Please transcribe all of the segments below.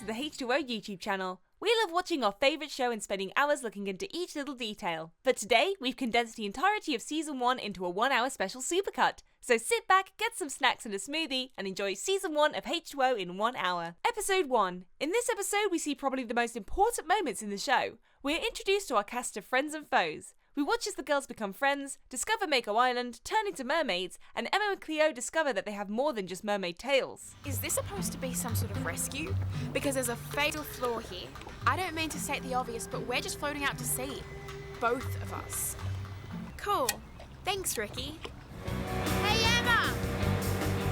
to the H2O YouTube channel. We love watching our favourite show and spending hours looking into each little detail. But today, we've condensed the entirety of Season 1 into a 1-hour special supercut. So sit back, get some snacks and a smoothie, and enjoy Season 1 of H2O in 1 hour. Episode 1. In this episode, we see probably the most important moments in the show. We are introduced to our cast of friends and foes. We watch as the girls become friends, discover Mako Island, turn into mermaids, and Emma and Cleo discover that they have more than just mermaid tails. Is this supposed to be some sort of rescue? Because there's a fatal flaw here. I don't mean to state the obvious, but we're just floating out to sea. Both of us. Cool. Thanks, Rikki. Hey, Emma!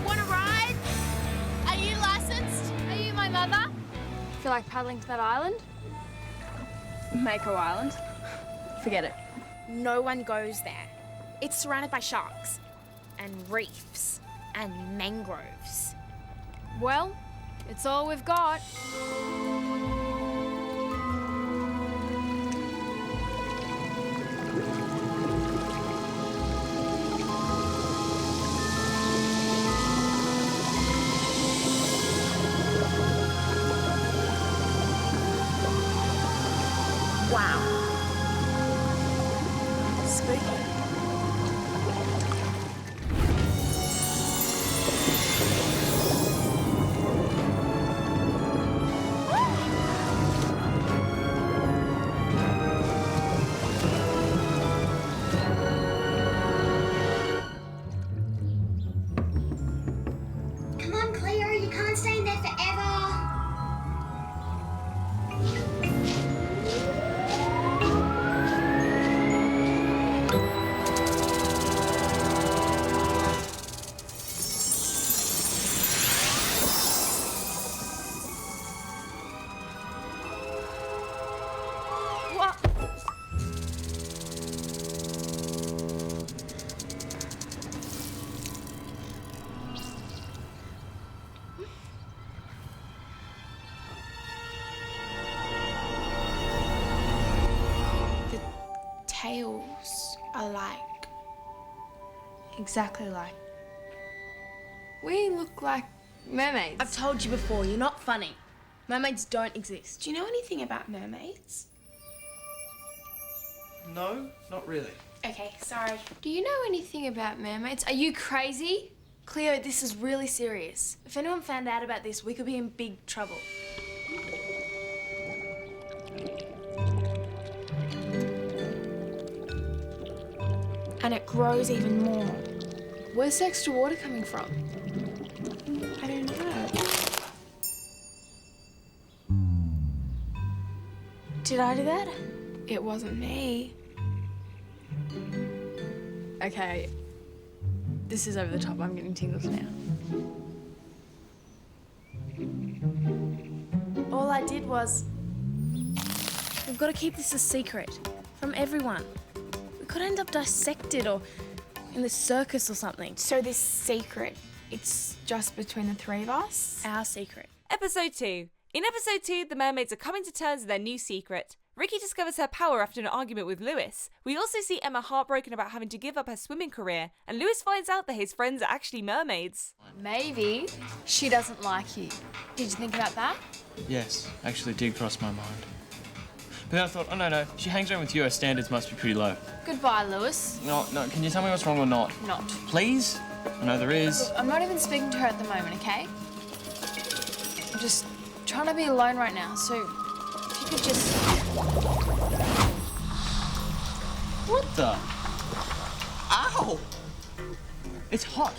Wanna ride? Are you licensed? Are you my mother? Feel like paddling to that island? Mako Island? Forget it. No one goes there. It's surrounded by sharks and reefs and mangroves. Well, it's all we've got. Wow. Spooky. Come on, Cleo, you can't stay in there forever. What? The tails are like... Exactly like. We look like mermaids. I've told you before, you're not funny. Mermaids don't exist. Do you know anything about mermaids? No, not really. Okay, sorry. Do you know anything about mermaids? Are you crazy? Cleo, this is really serious. If anyone found out about this, we could be in big trouble. And it grows even more. Where's the extra water coming from? I don't know. Did I do that? It wasn't me. Okay, this is over the top. I'm getting tingles now. All I did was... We've got to keep this a secret from everyone. We could end up dissected or in the circus or something. So this secret, it's just between the three of us? Our secret. Episode 2. In episode 2, the mermaids are coming to terms with their new secret. Rikki discovers her power after an argument with Lewis. We also see Emma heartbroken about having to give up her swimming career, and Lewis finds out that his friends are actually mermaids. Maybe she doesn't like you. Did you think about that? Yes, actually did cross my mind. But then I thought, oh no, she hangs around with you, her standards must be pretty low. Goodbye, Lewis. No, can you tell me what's wrong or not? Not. Please? I know there is. I'm not even speaking to her at the moment, okay? I'm just trying to be alone right now, so if you could just... What the? Ow! It's hot.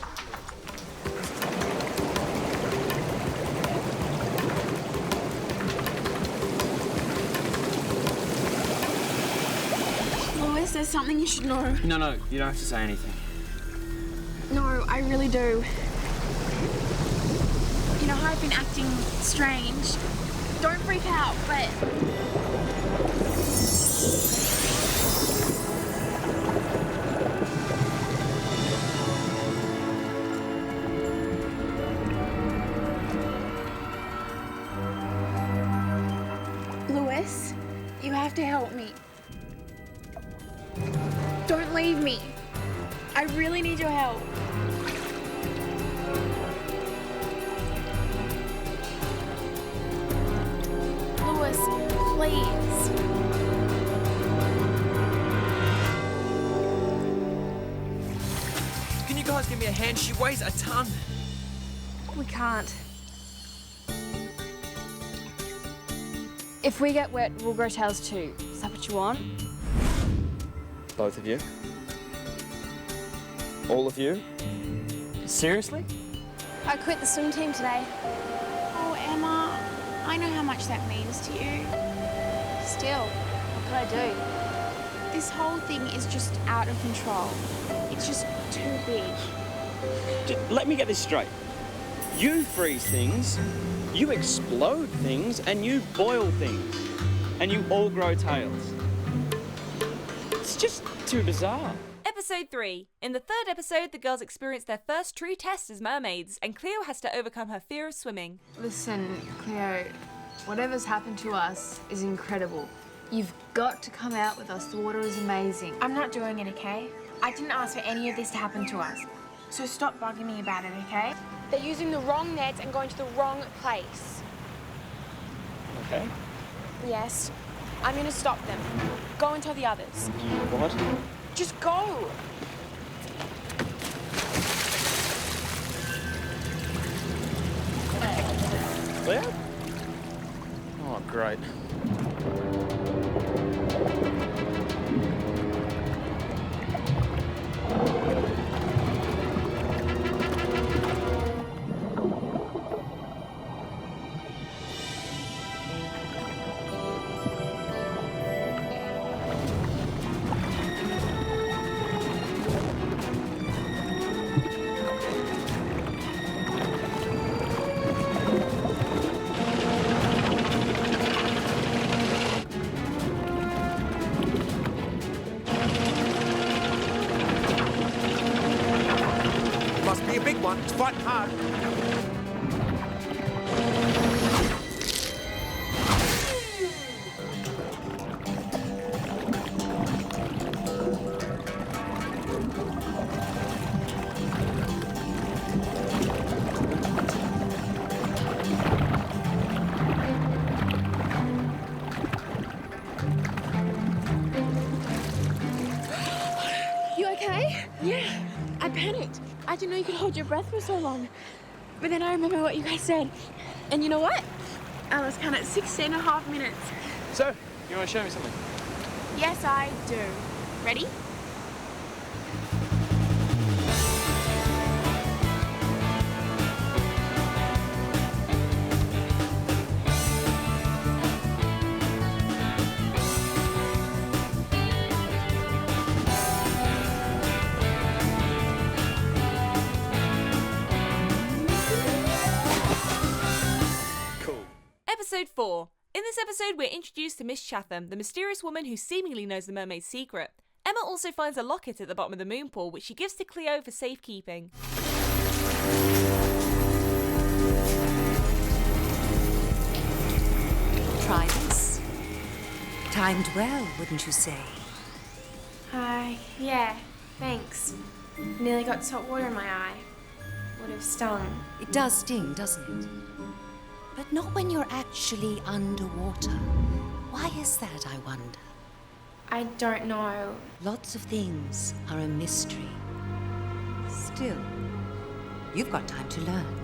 Lewis, there's something you should know. No, you don't have to say anything. No, I really do. You know how I've been acting strange? Don't freak out, but... Lewis, you have to help me. Don't leave me. I really need your help. us. Please. Can you guys give me a hand? She weighs a ton. We can't. If we get wet, we'll grow tails too. Is that what you want? Both of you? All of you? Seriously? I quit the swim team today. Oh, Emma, I know how much that means to you. Still, what could I do? This whole thing is just out of control. It's just too big. Let me get this straight. You freeze things, you explode things, and you boil things. And you all grow tails. It's just too bizarre. Episode 3. In the third episode, the girls experience their first true test as mermaids, and Cleo has to overcome her fear of swimming. Listen, Cleo, whatever's happened to us is incredible. You've got to come out with us. The water is amazing. I'm not doing it, okay? I didn't ask for any of this to happen to us. So stop bugging me about it, okay? They're using the wrong nets and going to the wrong place. Okay. Yes. I'm gonna stop them. Go and tell the others. What? Just go! Cleo? Oh, great. Must be a big one. It's fighting hard. You okay? Yeah. I panicked. I didn't know you could hold your breath for so long. But then I remember what you guys said. And you know what? I lost count at 16 and a half minutes. So, you want to show me something? Yes, I do. Ready? Episode 4. In this episode, we're introduced to Miss Chatham, the mysterious woman who seemingly knows the mermaid's secret. Emma also finds a locket at the bottom of the moon pool, which she gives to Cleo for safekeeping. Try this. Timed well, wouldn't you say? Hi. Yeah, thanks. Nearly got salt water in my eye. Would have stung. It does sting, doesn't it? But not when you're actually underwater. Why is that, I wonder? I don't know. Lots of things are a mystery. Still, you've got time to learn.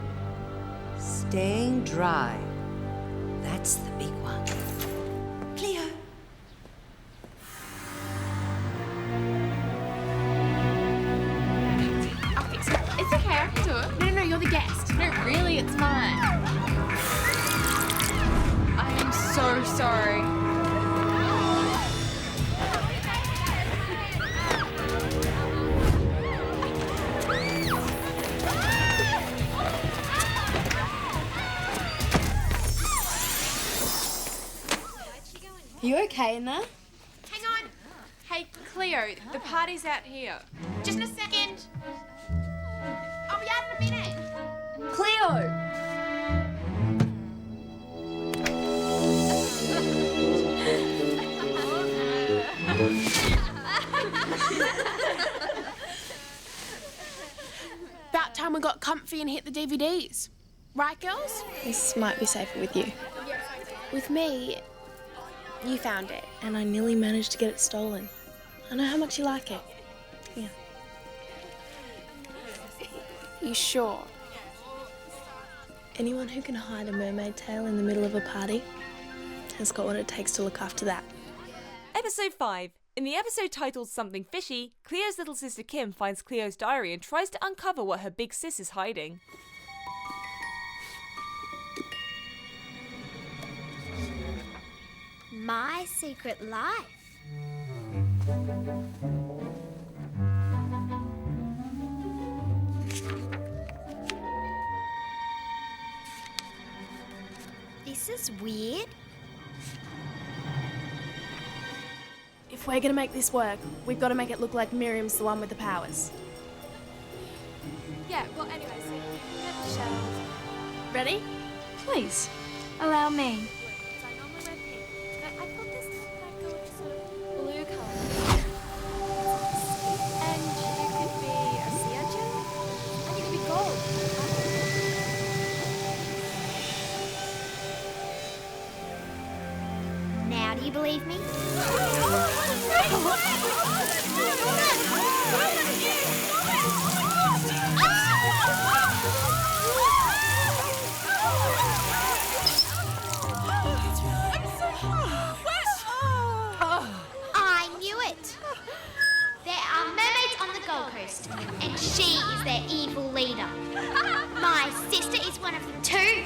Staying dry. That's the big one. Cleo. I'll fix it. It's okay, I can do it. No, you're the guest. No, really, it's mine. I am so sorry. You okay in there? Hang on. Hey, Cleo, the party's out here. Just in a second. I'll be out in a minute. Cleo! About time we got comfy and hit the DVDs. Right, girls? This might be safer with you. With me, You found it, and I nearly managed to get it stolen. I know how much you like it. Here. You sure? Anyone who can hide a mermaid tail in the middle of a party has got what it takes to look after that. Episode 5. In the episode titled Something Fishy, Cleo's little sister Kim finds Cleo's diary and tries to uncover what her big sis is hiding. My secret life. This is weird. If we're gonna make this work, we've got to make it look like Miriam's the one with the powers. Yeah, well, anyway, so get the shells. Ready? Please, allow me. So I normally wear pink, but I thought this time might go with a sort of blue colour. And you could be a sea urchin, and you could be gold. Now do you believe me? I knew it. There are mermaids on the Gold Coast, and she is their evil leader. My sister is one of them too.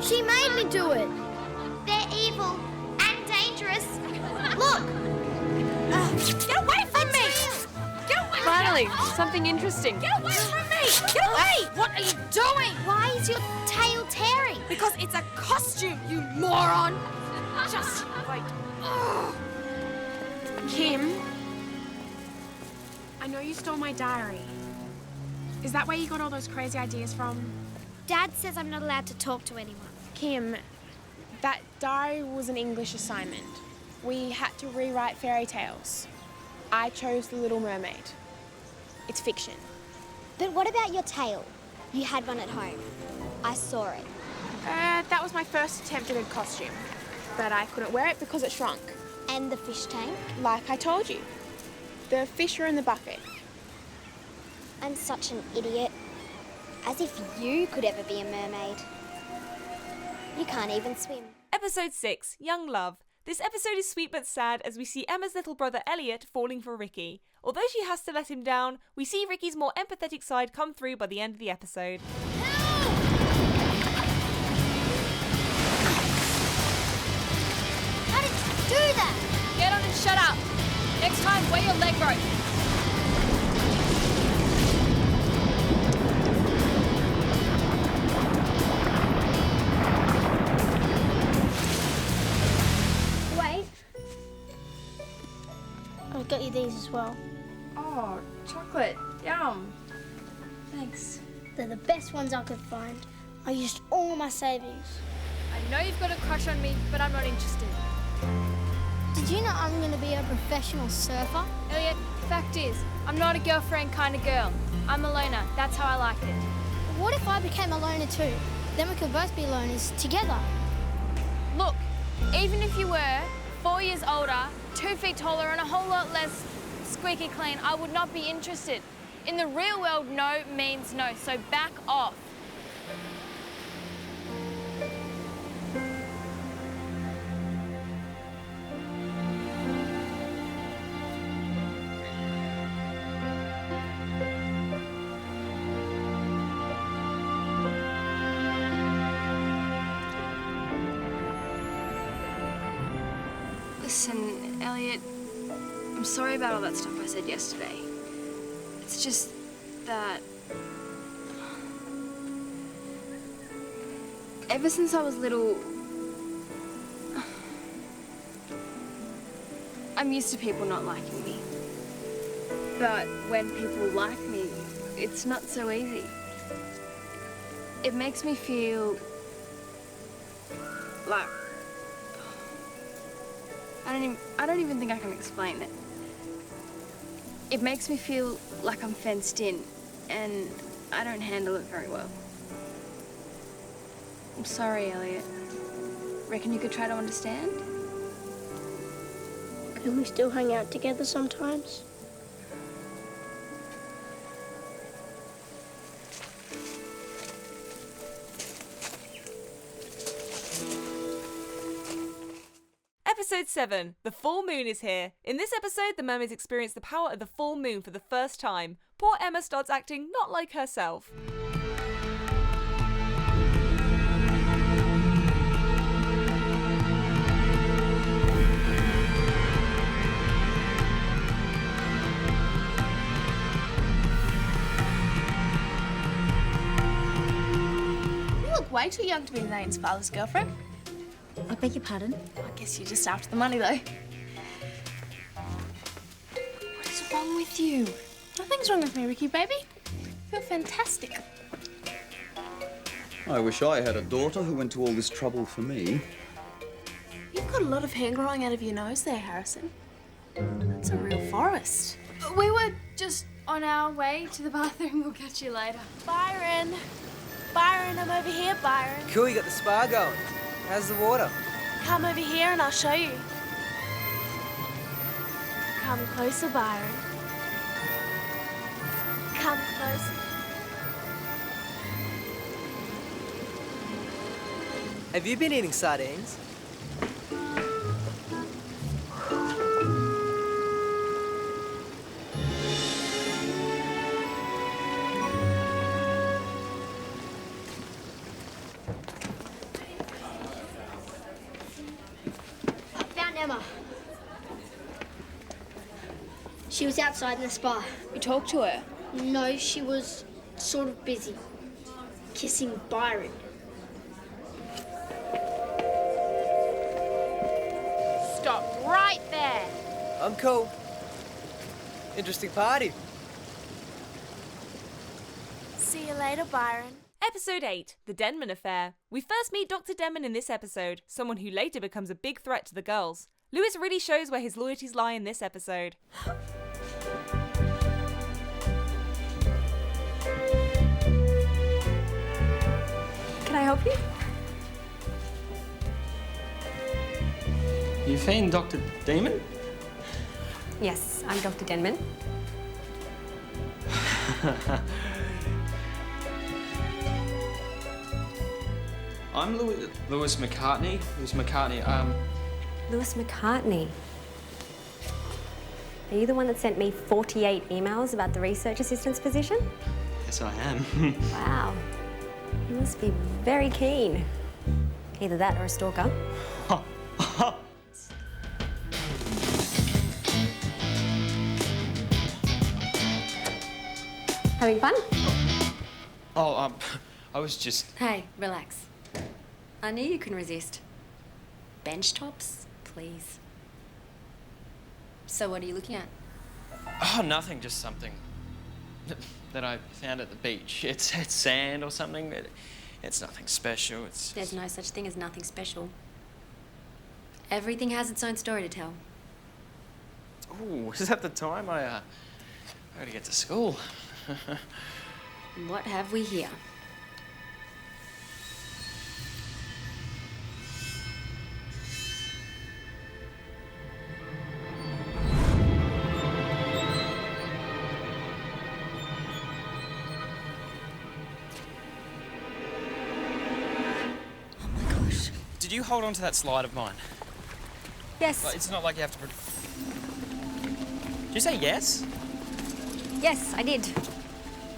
She made me do it. They're evil and dangerous. Look! Get away from me! Get away! Finally, something interesting. Get away from me! Get away! What are you doing? Why is your tail tearing? Because it's a costume, you moron! Just wait. Kim, I know you stole my diary. Is that where you got all those crazy ideas from? Dad says I'm not allowed to talk to anyone. Kim, that diary was an English assignment. We had to rewrite fairy tales. I chose The Little Mermaid. It's fiction. But what about your tail? You had one at home. I saw it. That was my first attempt at a costume, but I couldn't wear it because it shrunk. And the fish tank? Like I told you, the fish are in the bucket. I'm such an idiot. As if you could ever be a mermaid. You can't even swim. Episode 6. Young Love. This episode is sweet but sad as we see Emma's little brother Elliot falling for Rikki. Although she has to let him down, we see Rikki's more empathetic side come through by the end of the episode. How did you do that? Get on and shut up. Next time, wear your leg rope. Wait. I've got you these as well. Oh, chocolate. Yum. Thanks. They're the best ones I could find. I used all my savings. I know you've got a crush on me, but I'm not interested. Did you know I'm going to be a professional surfer? Elliot, fact is, I'm not a girlfriend kind of girl. I'm a loner. That's how I like it. What if I became a loner too? Then we could both be loners together. Look, even if you were 4 years older, 2 feet taller, and a whole lot less squeaky clean, I would not be interested. In the real world, no means no, so back off. Listen, Elliot, I'm sorry about all that stuff I said yesterday. It's just that ever since I was little, I'm used to people not liking me. But when people like me, it's not so easy. It makes me feel like I don't even think I can explain it. It makes me feel like I'm fenced in, and I don't handle it very well. I'm sorry, Elliot. Reckon you could try to understand? Can we still hang out together sometimes? Episode 7, The Full Moon is here. In this episode, the mermaids experience the power of the full moon for the first time. Poor Emma starts acting not like herself. You look way too young to be Nane's father's girlfriend. I beg your pardon? I guess you're just after the money, though. What is wrong with you? Nothing's wrong with me, Rikki, baby. I feel fantastic. I wish I had a daughter who went to all this trouble for me. You've got a lot of hair growing out of your nose there, Harrison. That's a real forest. We were just on our way to the bathroom. We'll catch you later. Byron! Byron, I'm over here, Byron. Cool, you got the spa going. How's the water? Come over here and I'll show you. Come closer, Byron. Come closer. Have you been eating sardines? Found Emma. She was outside in the spa. You talked to her? No, she was sort of busy. Kissing Byron. Stop right there. I'm cool. Interesting party. See you later, Byron. Episode 8, The Denman Affair. We first meet Dr. Denman in this episode, someone who later becomes a big threat to the girls. Lewis really shows where his loyalties lie in this episode. Can I help you? You found Dr. Demon? Yes, I'm Dr. Denman. I'm Lewis McCartney. Lewis McCartney. Are you the one that sent me 48 emails about the research assistant's position? Yes, I am. Wow. You must be very keen. Either that or a stalker. Having fun? Oh, I was just... Hey, relax. I knew you couldn't resist. Bench tops, please. So what are you looking at? Oh, nothing, just something that I found at the beach. It's sand or something. It's nothing special. There's no such thing as nothing special. Everything has its own story to tell. Ooh, is that the time? I gotta get to school. What have we here? Oh my gosh. Did you hold on to that slide of mine? Yes. Like, it's not like you have to... Did you say yes? Yes, I did.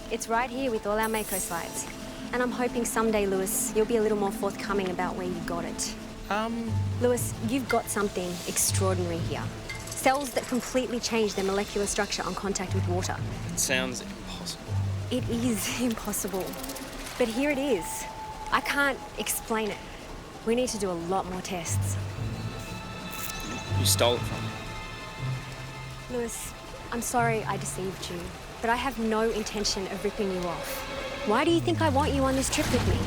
It's right here with all our Mako slides. And I'm hoping someday, Lewis, you'll be a little more forthcoming about where you got it. Lewis, you've got something extraordinary here. Cells that completely change their molecular structure on contact with water. It sounds impossible. It is impossible. But here it is. I can't explain it. We need to do a lot more tests. You stole it from me. Lewis, I'm sorry I deceived you, but I have no intention of ripping you off. Why do you think I want you on this trip with me?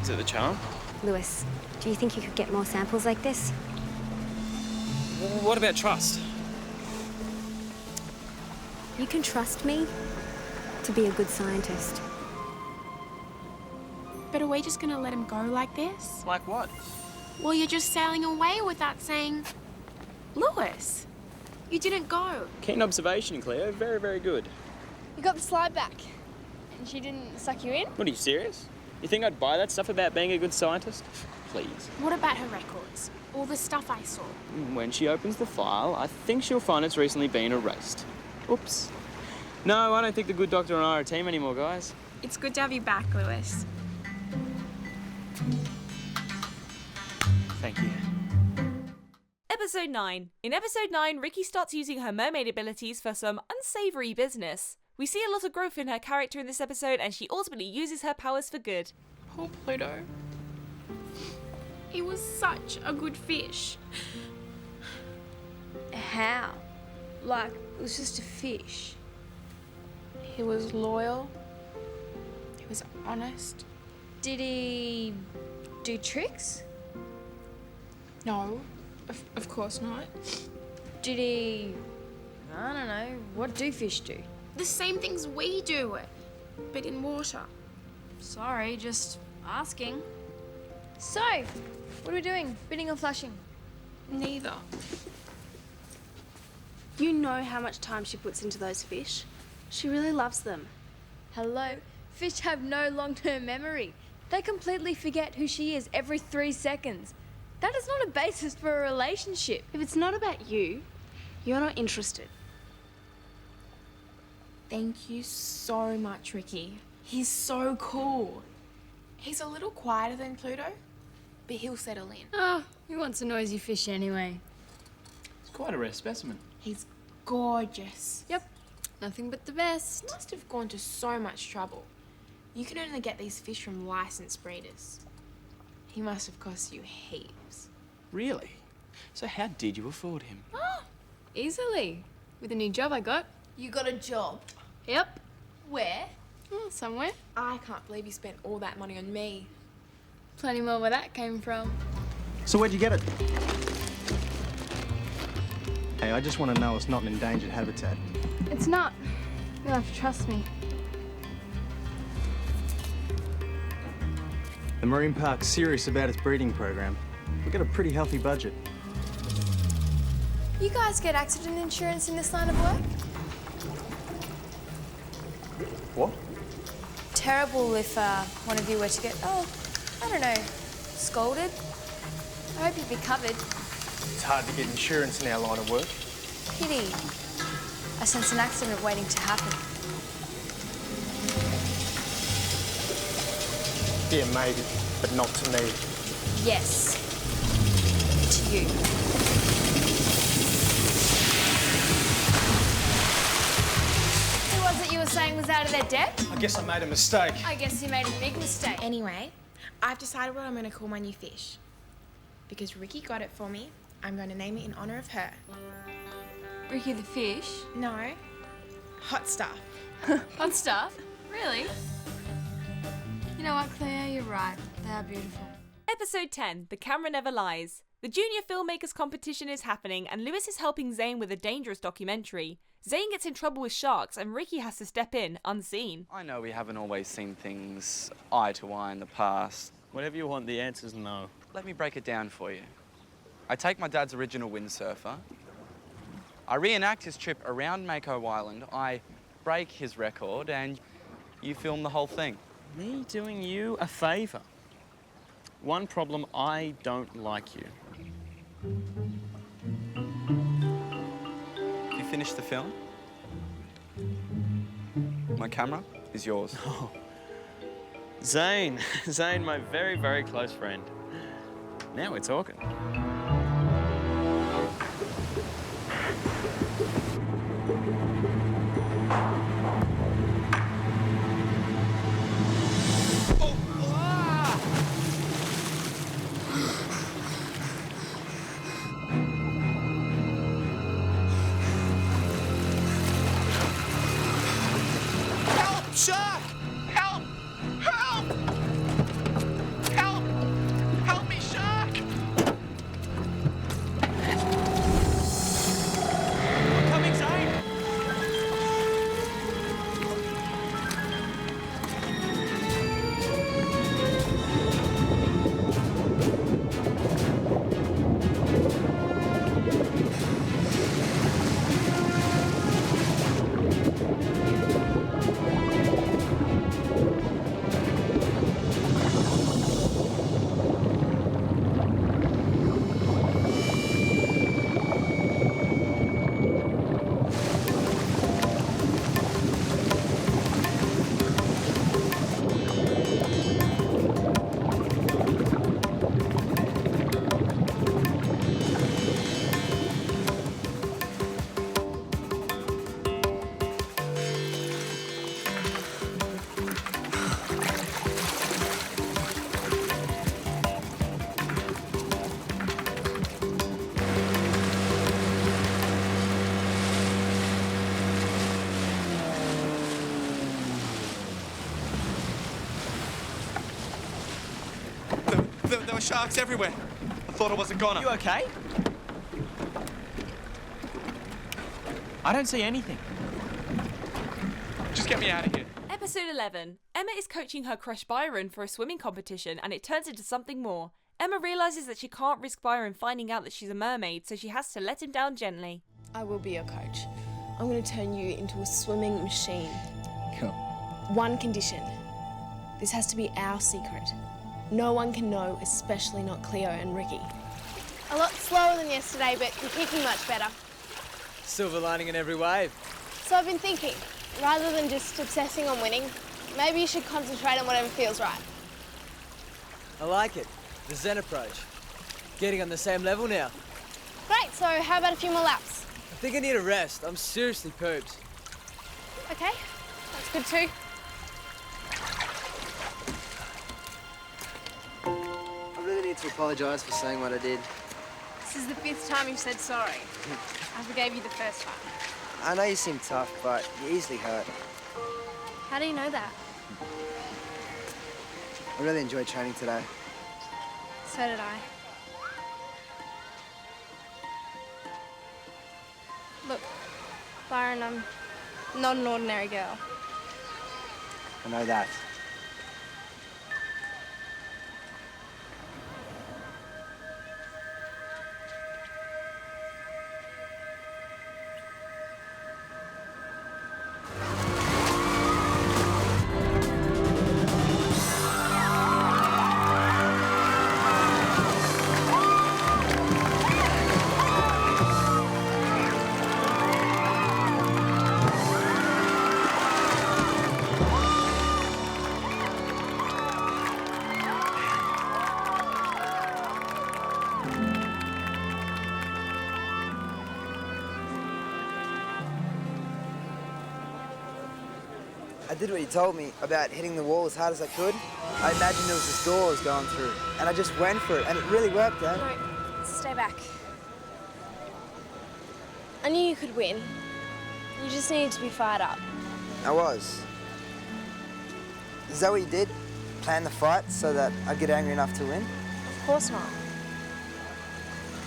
Is it the charm? Lewis, do you think you could get more samples like this? What about trust? You can trust me to be a good scientist. But are we just gonna let him go like this? Like what? Well, you're just sailing away without saying, Lewis, you didn't go. Keen observation, Cleo. Very, very good. You got the slide back. And she didn't suck you in? What, are you serious? You think I'd buy that stuff about being a good scientist? Please. What about her records? All the stuff I saw. When she opens the file, I think she'll find it's recently been erased. Oops. No, I don't think the good doctor and I are a team anymore, guys. It's good to have you back, Lewis. Thank you. Episode 9. In episode 9, Rikki starts using her mermaid abilities for some unsavoury business. We see a lot of growth in her character in this episode, and she ultimately uses her powers for good. Poor Pluto. He was such a good fish. How? Like, it was just a fish. He was loyal. He was honest. Did he do tricks? No, of course not. Did he... I don't know. What do fish do? The same things we do, but in water. Sorry, just asking. So, what are we doing? Bidding or flashing? Neither. You know how much time she puts into those fish. She really loves them. Hello? Fish have no long-term memory. They completely forget who she is every 3 seconds. That is not a basis for a relationship. If it's not about you, you're not interested. Thank you so much, Rikki. He's so cool. He's a little quieter than Pluto, but he'll settle in. Oh, who wants a noisy fish anyway? It's quite a rare specimen. He's gorgeous. Yep, nothing but the best. He must have gone to so much trouble. You can only get these fish from licensed breeders. He must have cost you heaps. Really? So how did you afford him? Oh, easily. With a new job I got. You got a job? Yep. Where? Oh, somewhere. I can't believe you spent all that money on me. Plenty more where that came from. So where'd you get it? Hey, I just want to know it's not an endangered habitat. It's not. You'll have to trust me. The marine park's serious about its breeding program. We've got a pretty healthy budget. You guys get accident insurance in this line of work? What? Terrible if one of you were to get, I don't know, scolded. I hope you'd be covered. It's hard to get insurance in our line of work. Pity. I sense an accident waiting to happen. Yeah, maybe, but not to me. Yes. To you. Who was it you were saying was out of their depth? I guess I made a mistake. I guess you made a big mistake. Anyway, I've decided what I'm going to call my new fish. Because Rikki got it for me, I'm going to name it in honour of her. Rikki the fish? No, Hot Stuff. Hot stuff? Really? You know what, Cleo? You're right. They are beautiful. Episode 10, The Camera Never Lies. The Junior Filmmakers competition is happening and Lewis is helping Zane with a dangerous documentary. Zane gets in trouble with sharks and Rikki has to step in, unseen. I know we haven't always seen things eye to eye in the past. Whatever you want, the answer's no. Let me break it down for you. I take my dad's original windsurfer. I reenact his trip around Mako Island. I break his record and you film the whole thing. Me doing you a favour. One problem, I don't like you. You finished the film? My camera is yours. Oh. Zane. Zane, my very, very close friend. Now we're talking. Shark! Help! Help! Help! Help me, shark! We're coming, Zane! There were sharks everywhere. I thought I was a goner. You okay? I don't see anything. Just get me out of here. Episode 11. Emma is coaching her crush Byron for a swimming competition and it turns into something more. Emma realises that she can't risk Byron finding out that she's a mermaid, so she has to let him down gently. I will be your coach. I'm going to turn you into a swimming machine. Cool. One condition. This has to be our secret. No one can know, especially not Cleo and Rikki. A lot slower than yesterday, but you're kicking much better. Silver lining in every wave. So I've been thinking, rather than just obsessing on winning, maybe you should concentrate on whatever feels right. I like it. The Zen approach. Getting on the same level now. Great, so how about a few more laps? I think I need a rest. I'm seriously pooped. Okay, that's good too. I really need to apologise for saying what I did. This is the 5th time you've said sorry. I forgave you the first time. I know you seem tough, but you easily hurt. How do you know that? I really enjoyed training today. So did I. Look, Byron, I'm not an ordinary girl. I know that. I did what you told me about hitting the wall as hard as I could. I imagined there was this door I was going through, and I just went for it, and it really worked, Dad. No, stay back. I knew you could win. You just needed to be fired up. I was. Is that what you did? Plan the fight so that I'd get angry enough to win? Of course not.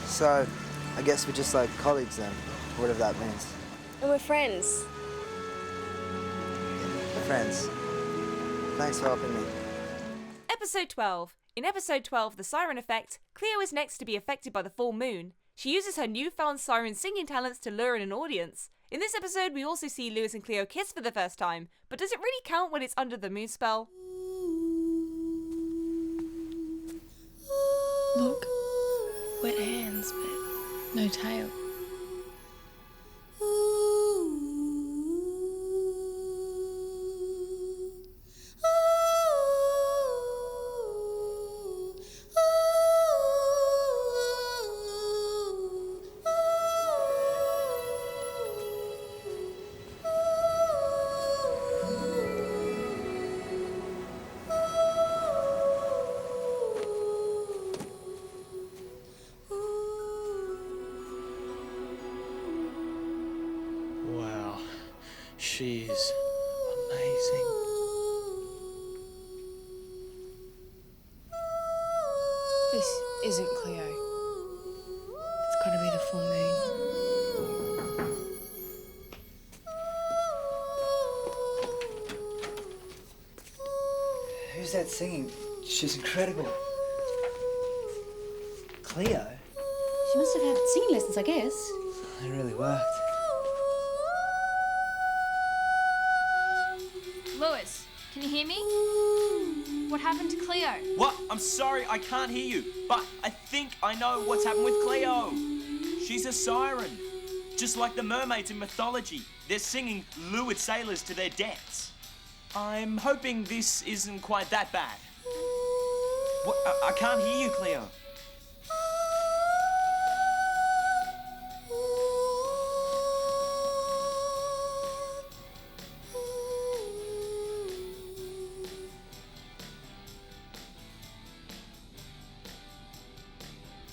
So, I guess we're just like colleagues then, whatever that means. And we're friends. Friends. Thanks for helping me. Episode 12. In episode 12, The Siren Effect, Cleo is next to be affected by the full moon. She uses her newfound siren singing talents to lure in an audience. In this episode, we also see Lewis and Cleo kiss for the first time, but does it really count when it's under the moon spell? Look, wet hands, but no tail. Wow, she's amazing. This isn't Cleo. It's gotta be the full moon. Who's that singing? She's incredible. Cleo? She must have had singing lessons, I guess. It really worked. Lewis, can you hear me? What happened to Cleo? What? I'm sorry, I can't hear you. But I think I know what's happened with Cleo. She's a siren. Just like the mermaids in mythology. They're singing lured sailors to their deaths. I'm hoping this isn't quite that bad. What? I can't hear you, Cleo.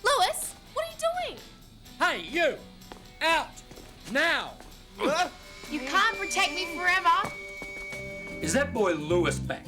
Lewis, what are you doing? Hey, you! Out! Now! You can't protect me forever. Is that boy Lewis back?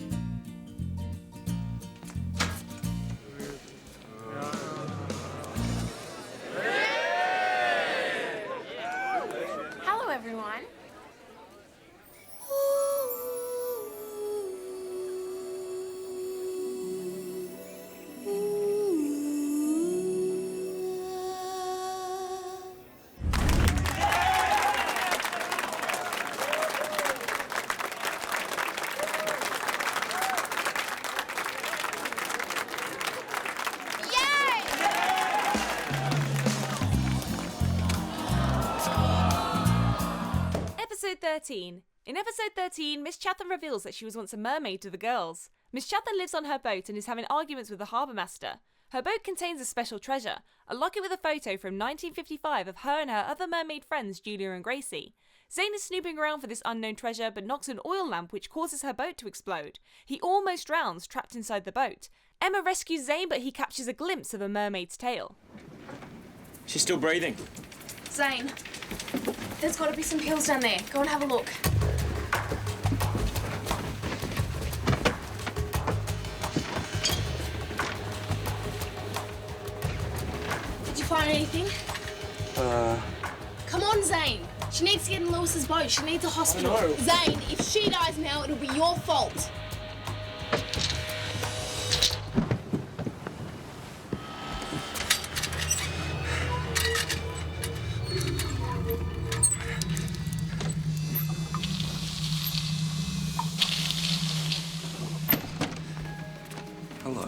13. In episode 13, Miss Chatham reveals that she was once a mermaid to the girls. Miss Chatham lives on her boat and is having arguments with the harbour master. Her boat contains a special treasure, a locket with a photo from 1955 of her and her other mermaid friends Julia and Gracie. Zane is snooping around for this unknown treasure but knocks an oil lamp which causes her boat to explode. He almost drowns, trapped inside the boat. Emma rescues Zane but he captures a glimpse of a mermaid's tail. She's still breathing. Zane, there's got to be some pills down there. Go and have a look. Did you find anything? Come on, Zane. She needs to get in Lewis's boat. She needs a hospital. I know. Zane, if she dies now, it'll be your fault. Hello.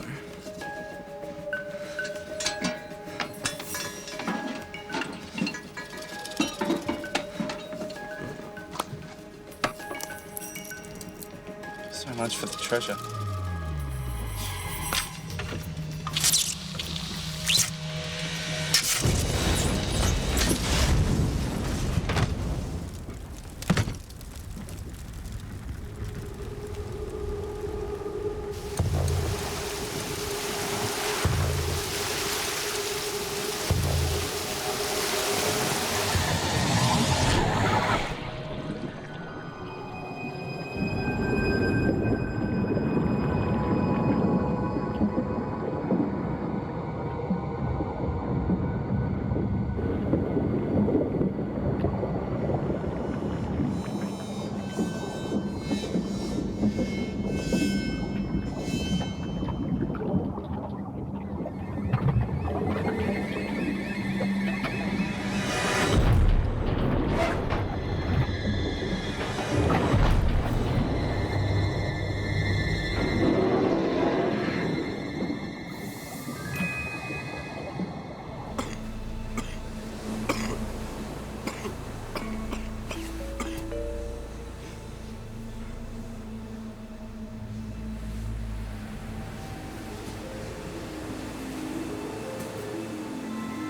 So much for the treasure.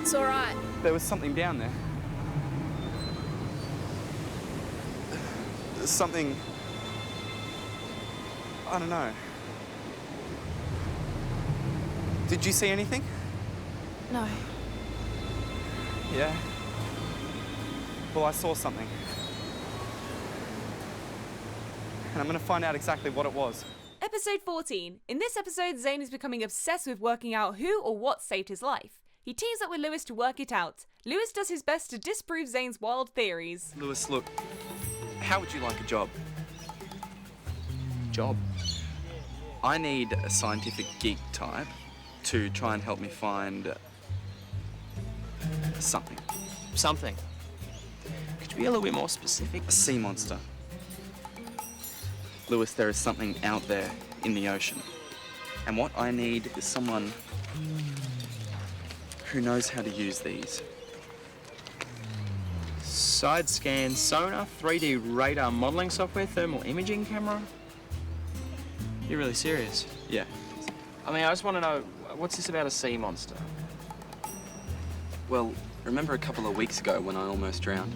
It's all right. There was something down there. Something... I don't know. Did you see anything? No. Yeah? Well, I saw something. And I'm gonna find out exactly what it was. Episode 14. In this episode, Zane is becoming obsessed with working out who or what saved his life. He teams up with Lewis to work it out. Lewis does his best to disprove Zane's wild theories. Lewis, look, how would you like a job? Job? I need a scientific geek type to try and help me find something. Something? Could you be a little bit more specific? A sea monster. Lewis, there is something out there in the ocean. And what I need is someone who knows how to use these. Side scan, sonar, 3D radar modelling software, thermal imaging camera? You're really serious? Yeah. I mean, I just want to know, what's this about a sea monster? Well, remember a couple of weeks ago when I almost drowned?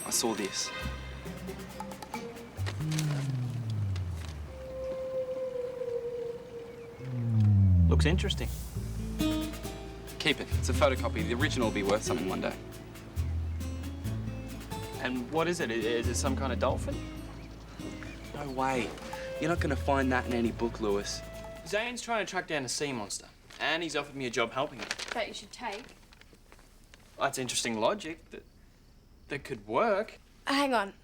I saw this. Looks interesting. Keep it. It's a photocopy. The original will be worth something one day. And what is it? Is it some kind of dolphin? No way. You're not going to find that in any book, Lewis. Zane's trying to track down a sea monster, and he's offered me a job helping him. That you should take. That's interesting logic that could work. Hang on.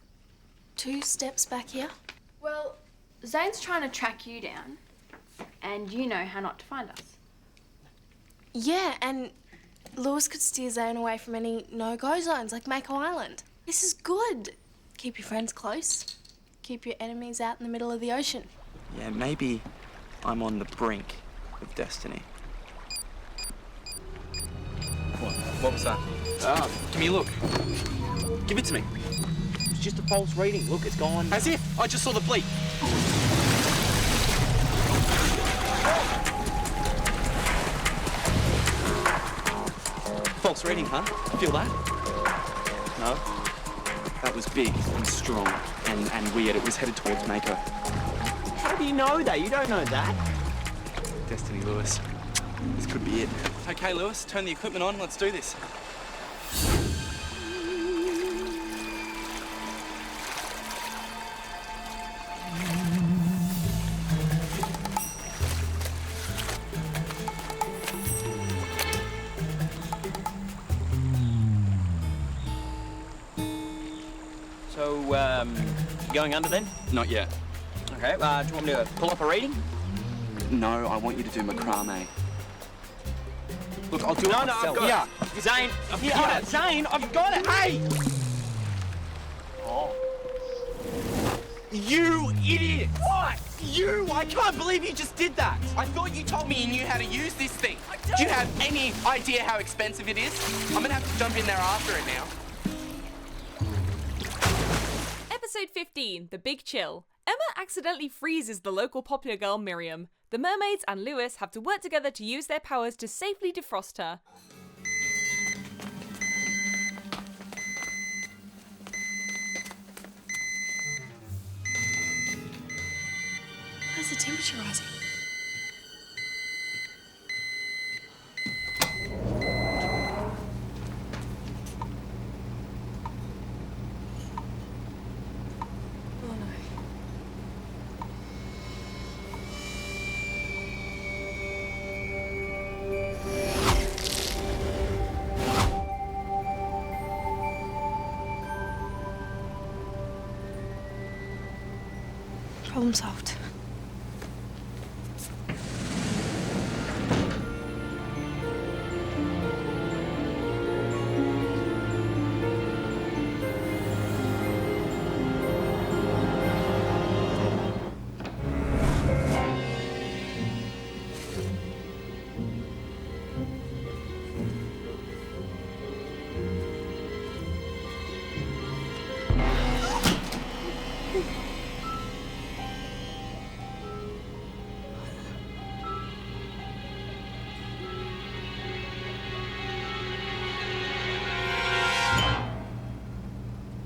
2 steps back here. Well, Zane's trying to track you down, and you know how not to find us. Yeah, and Lewis could steer Zane away from any no-go zones like Mako Island. This is good. Keep your friends close. Keep your enemies out in the middle of the ocean. Yeah, maybe I'm on the brink of destiny. What? What was that? Give me a look. Give it to me. It's just a false reading. Look, it's gone. As if I just saw the bleep. False reading, huh? Feel that? No. That was big and strong and weird. It was headed towards Mako. How do you know that? You don't know that. Destiny, Lewis. This could be it. Okay, Lewis, turn the equipment on. Let's do this. So, going under then? Not yet. Okay, do you want me to pull up a reading? No, I want you to do macrame. Look, I'll do it myself. I've got yeah. it. Zane, I've got it. Zane, I've got it. Hey! Oh. You idiot! What? You? I can't believe you just did that. I thought you told me you knew how to use this thing. Do you have any idea how expensive it is? I'm gonna have to jump in there after it now. Episode 15, The Big Chill. Emma accidentally freezes the local popular girl Miriam. The mermaids and Lewis have to work together to use their powers to safely defrost her. Why's the temperature rising? Oh no. Problem solved.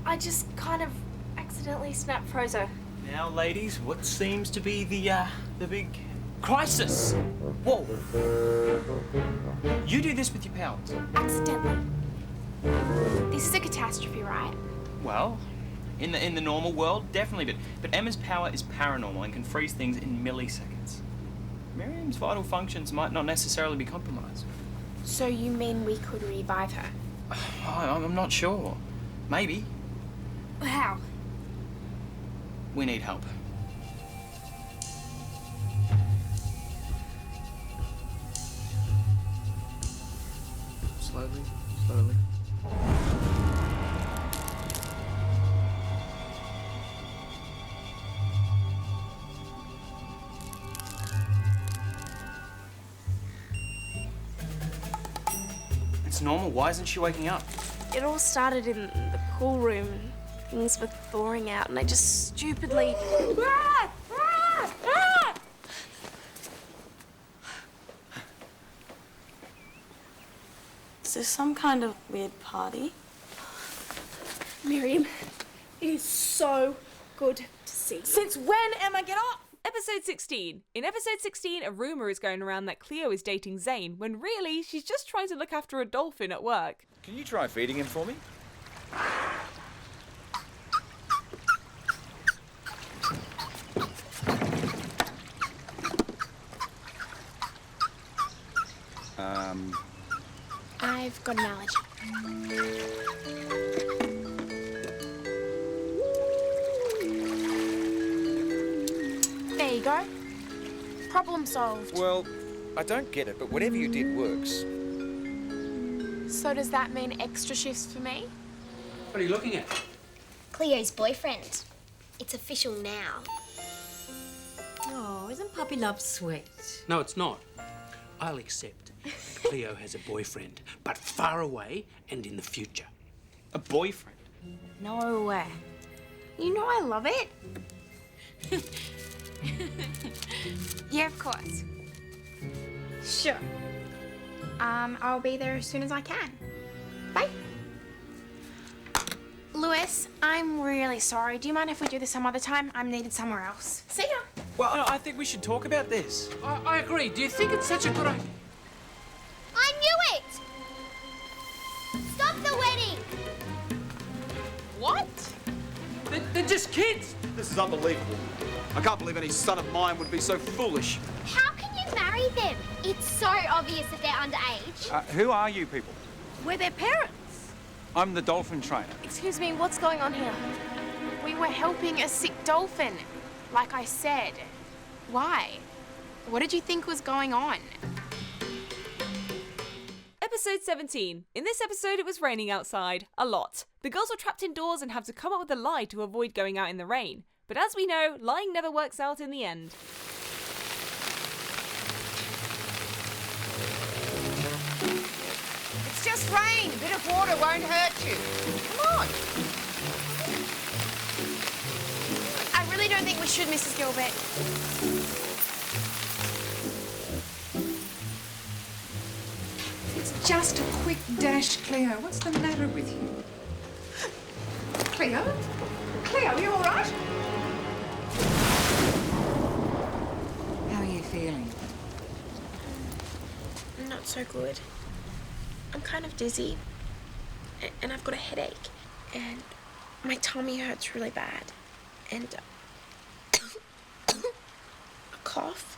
I just kind of accidentally snapped Frozo. Now, ladies, what seems to be the big crisis? Whoa. You do this with your powers. Accidentally. This is a catastrophe, right? Well, in the normal world, definitely, but Emma's power is paranormal and can freeze things in milliseconds. Miriam's vital functions might not necessarily be compromised. So you mean we could revive her? I'm not sure. Maybe. How? We need help. Slowly, slowly. It's normal. Why isn't she waking up? It all started in the pool room. Things were thawing out and I just stupidly... Is this some kind of weird party? Miriam, it is so good to see you. Since when, Emma, get off? Episode 16. In episode 16, a rumour is going around that Cleo is dating Zane, when really, she's just trying to look after a dolphin at work. Can you try feeding him for me? I've got an allergy. There you go. Problem solved. Well, I don't get it, but whatever you did works. So does that mean extra shifts for me? What are you looking at? Cleo's boyfriend. It's official now. Oh, isn't puppy love sweet? No, it's not. I'll accept. Cleo has a boyfriend, but far away and in the future. A boyfriend? No way. You know I love it. Yeah, of course. Sure. I'll be there as soon as I can. Bye. Lewis, I'm really sorry. Do you mind if we do this some other time? I'm needed somewhere else. See ya. Well, no, I think we should talk about this. I agree. Do you think it's such a good idea? I knew it! Stop the wedding! What? They're just kids. This is unbelievable. I can't believe any son of mine would be so foolish. How can you marry them? It's so obvious that they're underage. Who are you people? We're their parents. I'm the dolphin trainer. Excuse me, what's going on here? We were helping a sick dolphin. Like I said. Why? What did you think was going on? Episode 17. In this episode, it was raining outside. A lot. The girls were trapped indoors and have to come up with a lie to avoid going out in the rain. But as we know, lying never works out in the end. It's just rain. A bit of water won't hurt you. Come on. I really don't think we should, Mrs. Gilbert. It's just a quick dash, Cleo. What's the matter with you? Cleo? Cleo, you all right? How are you feeling? Not so good. I'm kind of dizzy. And I've got a headache. And my tummy hurts really bad. And a cough.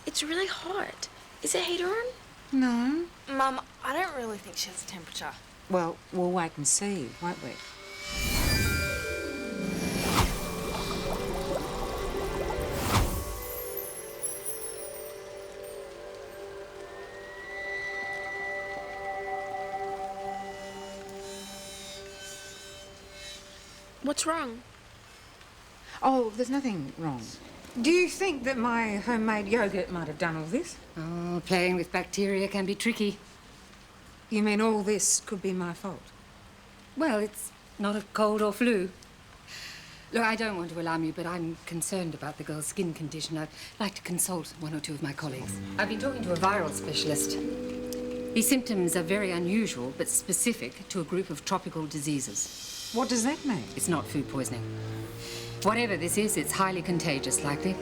It's really hot. Is the heater on? No. Mum, I don't really think she has a temperature. Well, we'll wait and see, won't we? What's wrong? Oh, there's nothing wrong. Do you think that my homemade yogurt might have done all this? Oh, playing with bacteria can be tricky. You mean all this could be my fault? Well, it's not a cold or flu. Look, I don't want to alarm you, but I'm concerned about the girl's skin condition. I'd like to consult one or two of my colleagues. I've been talking to a viral specialist. These symptoms are very unusual, but specific to a group of tropical diseases. What does that mean? It's not food poisoning. Whatever this is, it's highly contagious, likely.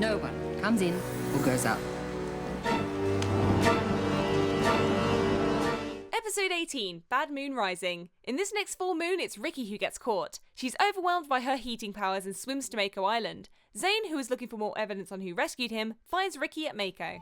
No one comes in or goes out. Episode 18, Bad Moon Rising. In this next full moon, it's Rikki who gets caught. She's overwhelmed by her heating powers and swims to Mako Island. Zane, who is looking for more evidence on who rescued him, finds Rikki at Mako.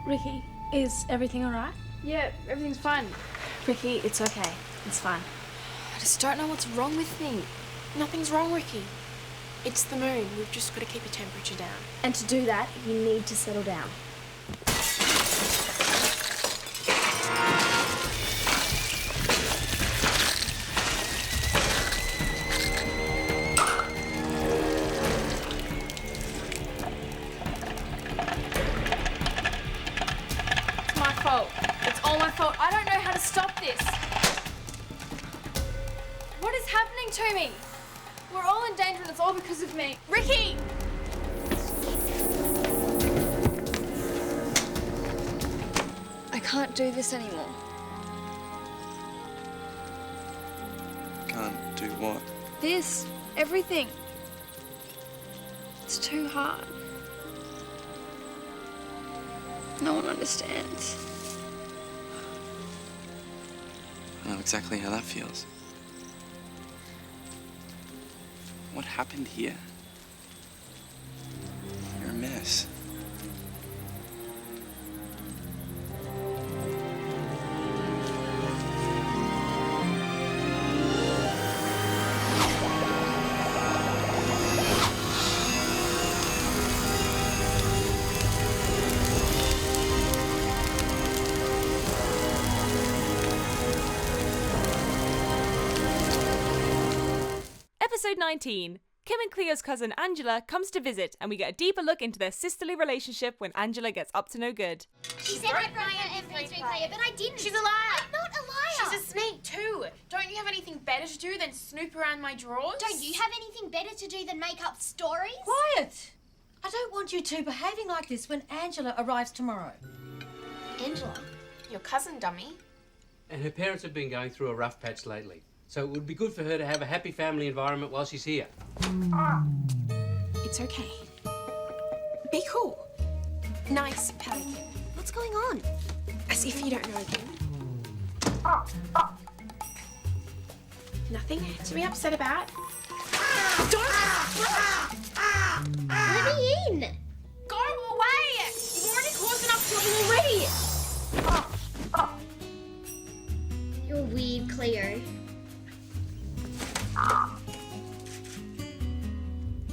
Rikki, is everything all right? Yeah, everything's fine. Rikki, it's okay. It's fine. I just don't know what's wrong with me. Nothing's wrong, Rikki. It's the moon. We've just got to keep your temperature down. And to do that, you need to settle down. It's my fault. It's all my fault. I don't know how to stop this. What is happening to me? We're all in danger and it's all because of me. Rikki! I can't do this anymore. Can't do what? This, everything. It's too hard. No one understands. I know exactly how that feels. What happened here? You're a mess. Episode 19. Kim and Cleo's cousin Angela comes to visit, and we get a deeper look into their sisterly relationship when Angela gets up to no good. She said I brought an MP3 player, but I didn't. She's a liar. I'm not a liar. She's a sneak too. Don't you have anything better to do than snoop around my drawers? Don't you have anything better to do than make up stories? Quiet! I don't want you two behaving like this when Angela arrives tomorrow. Angela, your cousin, dummy. And her parents have been going through a rough patch lately. So it would be good for her to have a happy family environment while she's here. It's okay. Be cool. Nice pelican. What's going on? As if you don't know again. Nothing to be upset about. Let me in. Go away! You've already caused enough trouble already. You're weird, Cleo.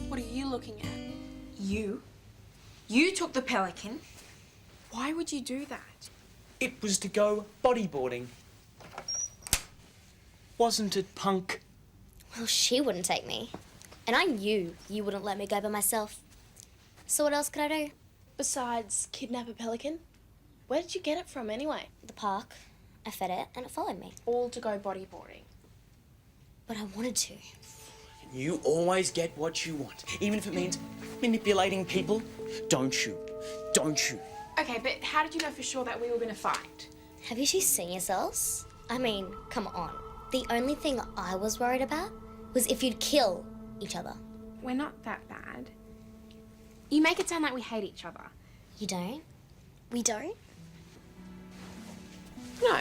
What are you looking at? You? You took the pelican. Why would you do that? It was to go bodyboarding. Wasn't it, punk? Well, she wouldn't take me. And I knew you wouldn't let me go by myself. So what else could I do? Besides kidnap a pelican? Where did you get it from anyway? The park. I fed it and it followed me. All to go bodyboarding. But I wanted to. You always get what you want, even if it means manipulating people. Don't you? Don't you? Okay, but how did you know for sure that we were going to fight? Have you two seen yourselves? I mean, come on. The only thing I was worried about was if you'd kill each other. We're not that bad. You make it sound like we hate each other. You don't? We don't? No.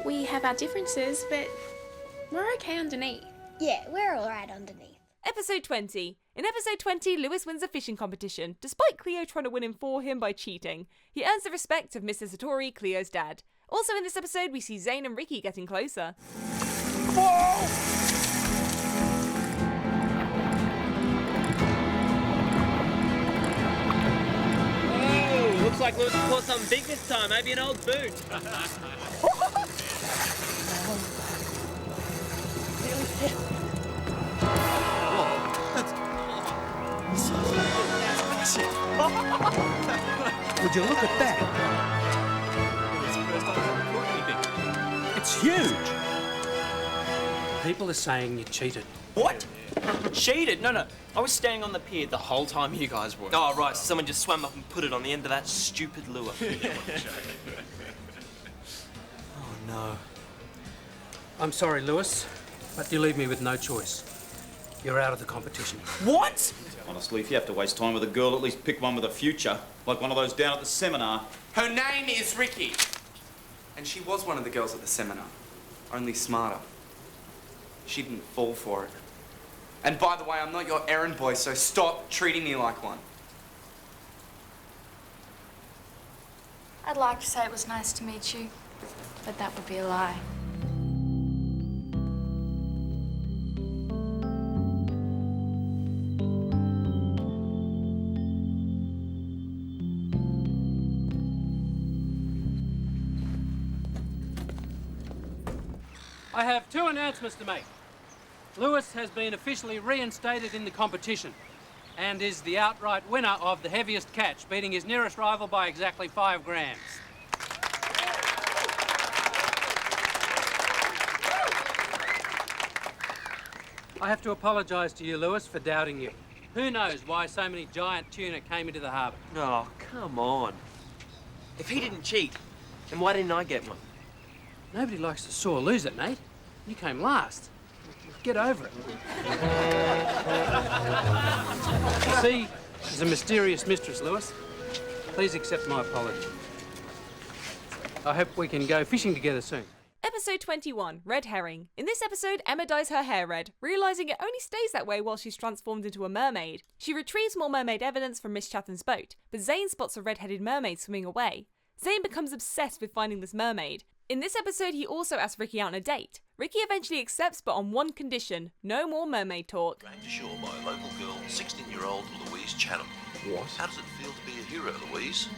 We have our differences, but we're okay underneath. Yeah, we're alright underneath. Episode 20. In episode 20, Lewis wins a fishing competition, despite Cleo trying to win him for him by cheating. He earns the respect of Mr. Satori, Cleo's dad. Also in this episode, we see Zane and Rikki getting closer. Oh, looks like Lewis caught something big this time. Maybe an old boot. Would you look at that? It's huge. People are saying you cheated. What? Cheated? No. I was standing on the pier the whole time you guys were. Oh, right. So someone just swam up and put it on the end of that stupid lure. Oh, no. I'm sorry, Lewis, but you leave me with no choice. You're out of the competition. What? Honestly, if you have to waste time with a girl, at least pick one with a future. Like one of those down at the seminar. Her name is Rikki. And she was one of the girls at the seminar, only smarter. She didn't fall for it. And by the way, I'm not your errand boy, so stop treating me like one. I'd like to say it was nice to meet you, but that would be a lie. I have two announcements to make. Lewis has been officially reinstated in the competition and is the outright winner of the heaviest catch, beating his nearest rival by exactly 5 grams. I have to apologise to you, Lewis, for doubting you. Who knows why so many giant tuna came into the harbour? Oh, come on. If he didn't cheat, then why didn't I get one? Nobody likes a sore loser, Nate. You came last. Get over it. See, she's a mysterious mistress, Lewis. Please accept my apology. I hope we can go fishing together soon. Episode 21, Red Herring. In this episode, Emma dyes her hair red, realising it only stays that way while she's transformed into a mermaid. She retrieves more mermaid evidence from Miss Chatham's boat, but Zane spots a red-headed mermaid swimming away. Zane becomes obsessed with finding this mermaid. In this episode, he also asks Rikki out on a date. Rikki eventually accepts, but on one condition: no more mermaid talk. Trained ashore by a local girl, 16-year-old Louise Chatham. What? How does it feel to be a hero, Louise?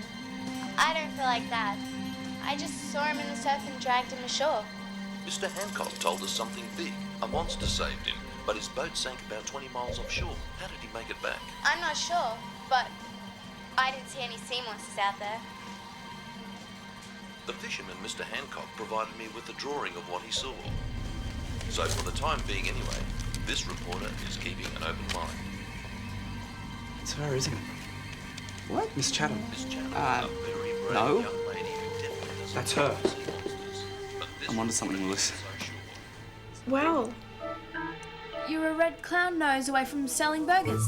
I don't feel like that. I just saw him in the surf and dragged him ashore. Mr. Hancock told us something big. A monster saved him. but his boat sank about 20 miles offshore. How did he make it back? I'm not sure, but I didn't see any sea monsters out there. The fisherman, Mr. Hancock, provided me with a drawing of what he saw. So for the time being anyway, this reporter is keeping an open mind. It's her, isn't it? What? Miss Chatham. Miss Chatham is a very brave no. young lady who definitely doesn't That's her. like sea monsters. But this I'm onto something, Lewis. Wow. You're a red clown nose away from selling burgers.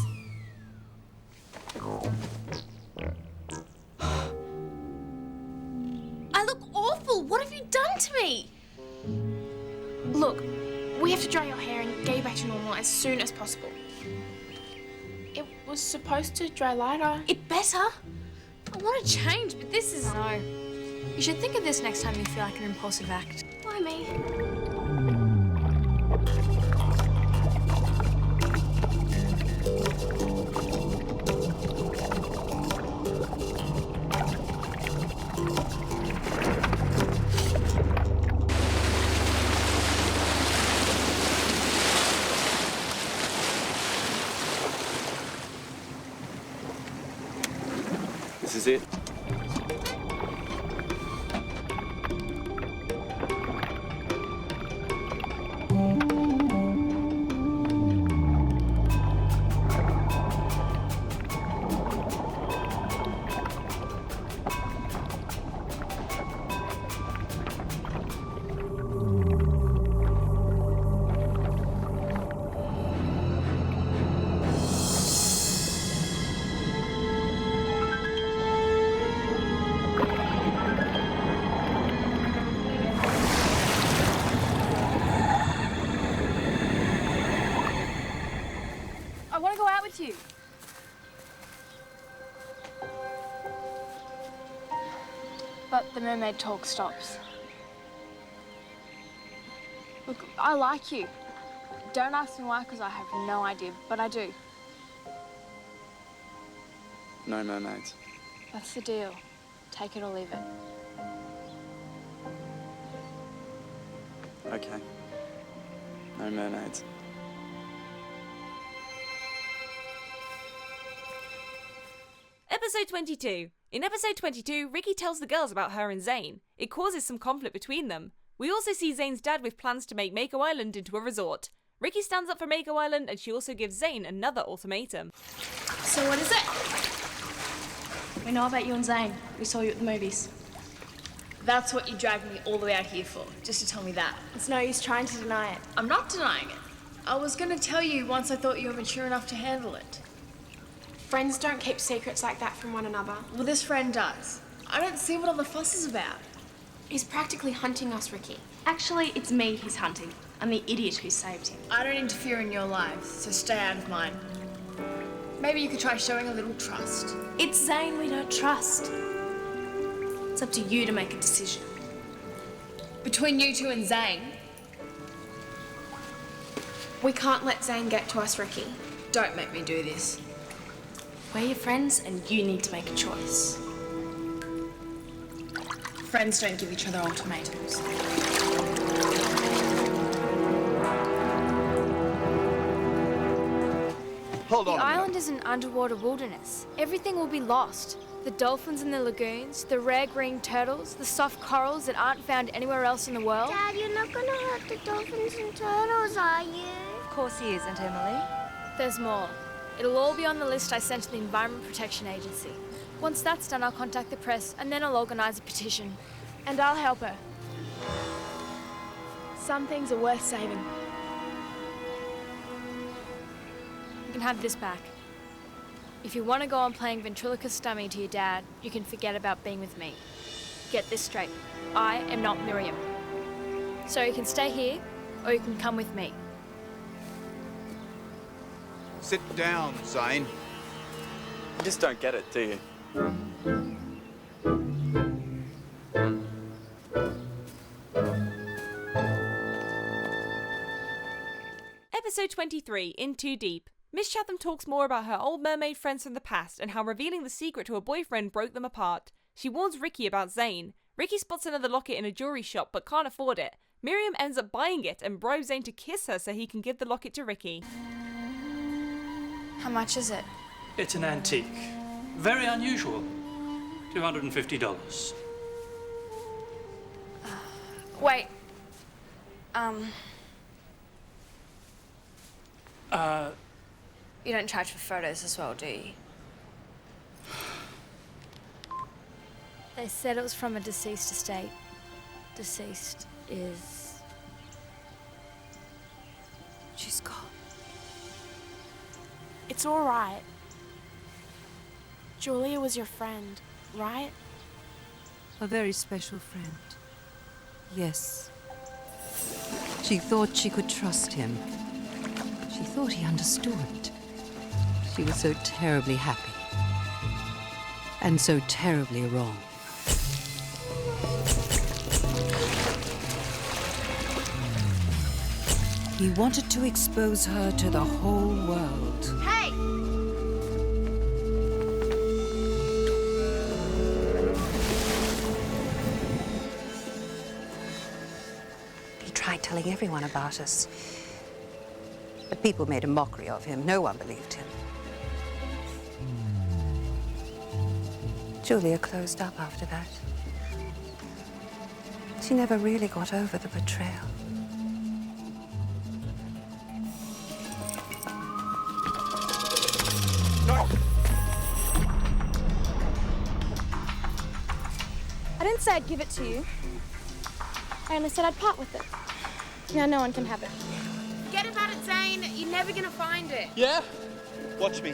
I look awful. What have you done to me? Look, we have to dry your hair and get you back to normal as soon as possible. It was supposed to dry lighter. It better. I want to change, but this is... No. You should think of this next time you feel like an impulsive act. Why me? This is it. I want to go out with you. But the mermaid talk stops. Look, I like you. Don't ask me why, because I have no idea, but I do. No mermaids. That's the deal. Take it or leave it. Okay. No mermaids. Episode 22. In episode 22, Rikki tells the girls about her and Zane. It causes some conflict between them. We also see Zane's dad with plans to make Mako Island into a resort. Rikki stands up for Mako Island and she also gives Zane another ultimatum. So what is it? We know about you and Zane. We saw you at the movies. That's what you dragged me all the way out here for, just to tell me that. It's no use trying to deny it. I'm not denying it. I was going to tell you once I thought you were mature enough to handle it. Friends don't keep secrets like that from one another. Well, this friend does. I don't see what all the fuss is about. He's practically hunting us, Rikki. Actually, it's me he's hunting. I'm the idiot who saved him. I don't interfere in your lives, so stay out of mine. Maybe you could try showing a little trust. It's Zane we don't trust. It's up to you to make a decision. Between you two and Zane? We can't let Zane get to us, Rikki. Don't make me do this. We're your friends and you need to make a choice. Friends don't give each other ultimatums. Hold on. The island is an underwater wilderness. Everything will be lost. The dolphins in the lagoons, the rare green turtles, the soft corals that aren't found anywhere else in the world. Dad, you're not gonna hurt the dolphins and turtles, are you? Of course he isn't, Emily. There's more. It'll all be on the list I sent to the Environment Protection Agency. Once that's done, I'll contact the press and then I'll organise a petition. And I'll help her. Some things are worth saving. You can have this back. If you want to go on playing ventriloquist dummy to your dad, you can forget about being with me. Get this straight. I am not Miriam. So you can stay here, or you can come with me. Sit down, Zane. You just don't get it, do you? Episode 23, In Too Deep. Miss Chatham talks more about her old mermaid friends from the past and how revealing the secret to her boyfriend broke them apart. She warns Rikki about Zane. Rikki spots another locket in a jewelry shop but can't afford it. Miriam ends up buying it and bribes Zane to kiss her so he can give the locket to Rikki. How much is it? It's an antique. Very unusual. $250. Wait. You don't charge for photos as well, do you? They said it was from a deceased estate. Deceased is... She's gone. It's all right. Julia was your friend, right? A very special friend. Yes. She thought she could trust him. She thought he understood. She was so terribly happy. And so terribly wrong. He wanted to expose her to the whole world. Hey! He tried telling everyone about us. But people made a mockery of him. No one believed him. Julia closed up after that. She never really got over the betrayal. I didn't say I'd give it to you. I only said I'd part with it. Now no one can have it. Forget about it, Zane. You're never gonna find it. Yeah? Watch me.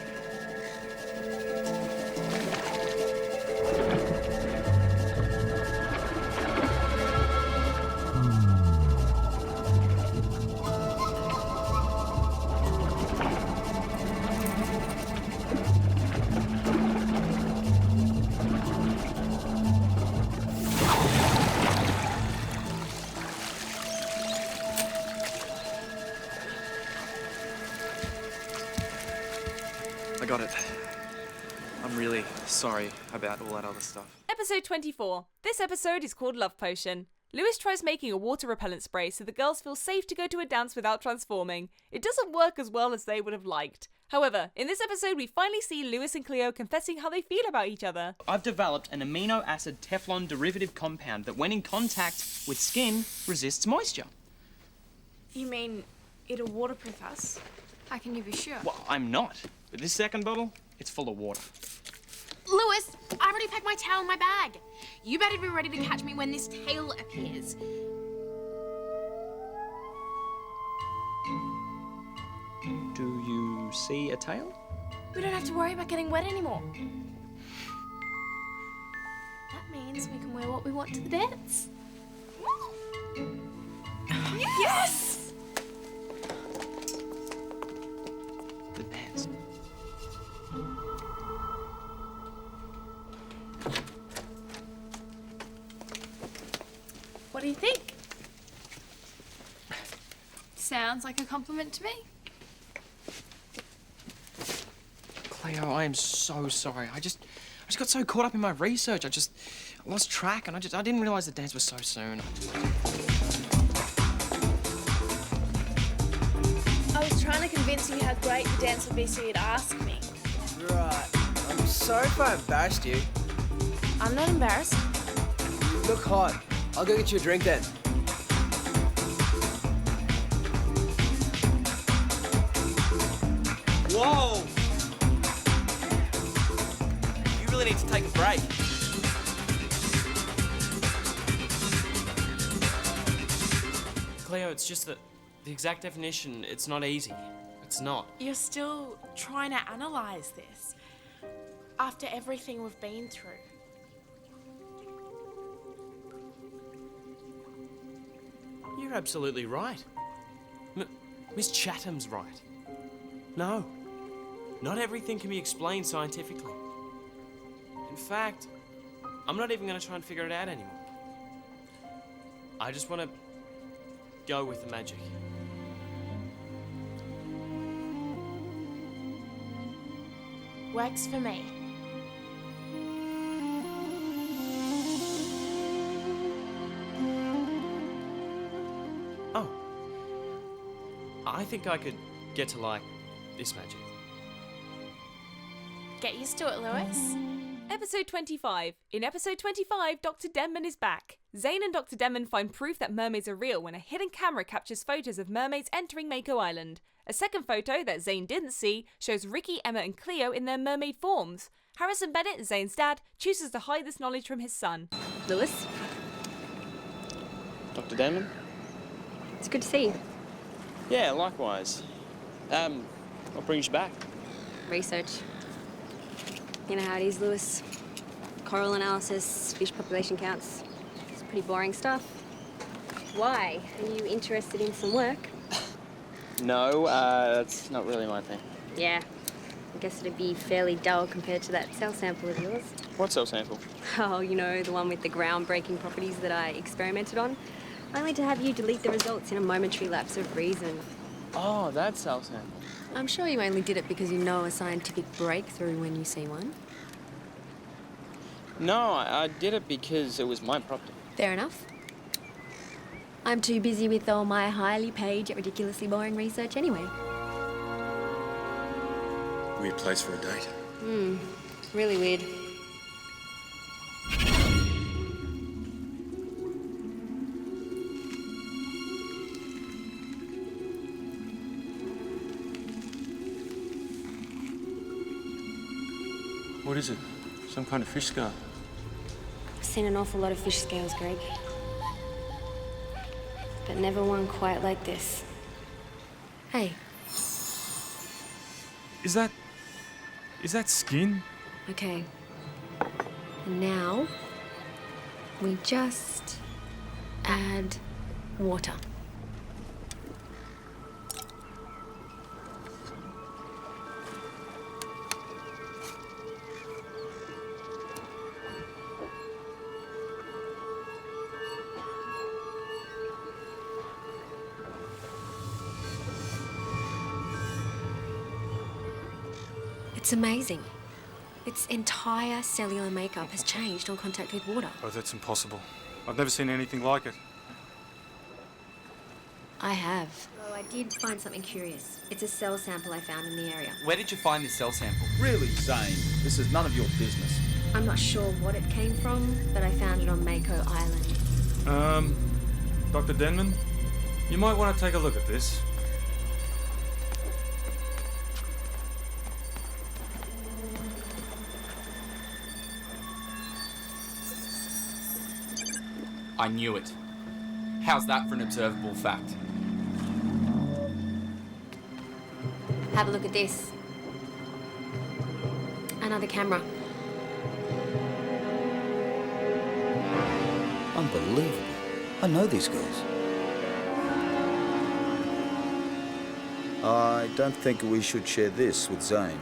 I got it. I'm really sorry about all that other stuff. Episode 24. This episode is called Love Potion. Lewis tries making a water repellent spray so the girls feel safe to go to a dance without transforming. It doesn't work as well as they would have liked. However, in this episode we finally see Lewis and Cleo confessing how they feel about each other. I've developed an amino acid Teflon derivative compound that when in contact with skin resists moisture. You mean it'll waterproof us? I can give you sure. Well, I'm not. But this second bottle, it's full of water. Lewis, I already packed my towel in my bag. You better be ready to catch me when this tail appears. Do you see a tail? We don't have to worry about getting wet anymore. That means we can wear what we want to the dance. Yes! The dance. What do you think? Sounds like a compliment to me. Cleo, I am so sorry. I just got so caught up in my research. I lost track and I didn't realise the dance was so soon. I was trying to convince you how great the dance would be so you'd ask me. Right. I'm sorry if I embarrassed you. I'm not embarrassed. You look hot. I'll go get you a drink then. Whoa! You really need to take a break. Cleo, it's just that the exact definition, it's not easy. It's not. You're still trying to analyse this after everything we've been through. You're absolutely right. Miss Chatham's right. No, not everything can be explained scientifically. In fact, I'm not even going to try and figure it out anymore. I just want to go with the magic. Works for me. I think I could get to like this magic. Get used to it, Lewis. Episode 25. In episode 25, Dr. Denman is back. Zane and Dr. Denman find proof that mermaids are real when a hidden camera captures photos of mermaids entering Mako Island. A second photo that Zane didn't see shows Rikki, Emma and Cleo in their mermaid forms. Harrison Bennett, Zane's dad, chooses to hide this knowledge from his son. Lewis, Dr. Denman? it's good to see you. Yeah, likewise. What brings you back? Research. You know how it is, Lewis. Coral analysis, fish population counts. It's pretty boring stuff. Why? Are you interested in some work? No, that's not really my thing. Yeah. I guess it'd be fairly dull compared to that cell sample of yours. What cell sample? Oh, you know, the one with the groundbreaking properties that I experimented on. Only to have you delete the results in a momentary lapse of reason. Oh, that cell sample. I'm sure you only did it because you know a scientific breakthrough when you see one. No, I did it because it was my property. Fair enough. I'm too busy with all my highly paid yet ridiculously boring research anyway. Weird place for a date. Really weird. What is it? Some kind of fish scar? I've seen an awful lot of fish scales, Greg. But never one quite like this. Hey, Is that skin? okay. And now, we just add water. It's amazing. Its entire cellular makeup has changed on contact with water. Oh, that's impossible. I've never seen anything like it. I have. Oh, I did find something curious. It's a cell sample I found in the area. Where did you find this cell sample? Really, Zane? This is none of your business. I'm not sure what it came from, but I found it on Mako Island. Dr. Denman, you might want to take a look at this. I knew it. How's that for an observable fact? Have a look at this. Another camera. Unbelievable. I know these girls. I don't think we should share this with Zane.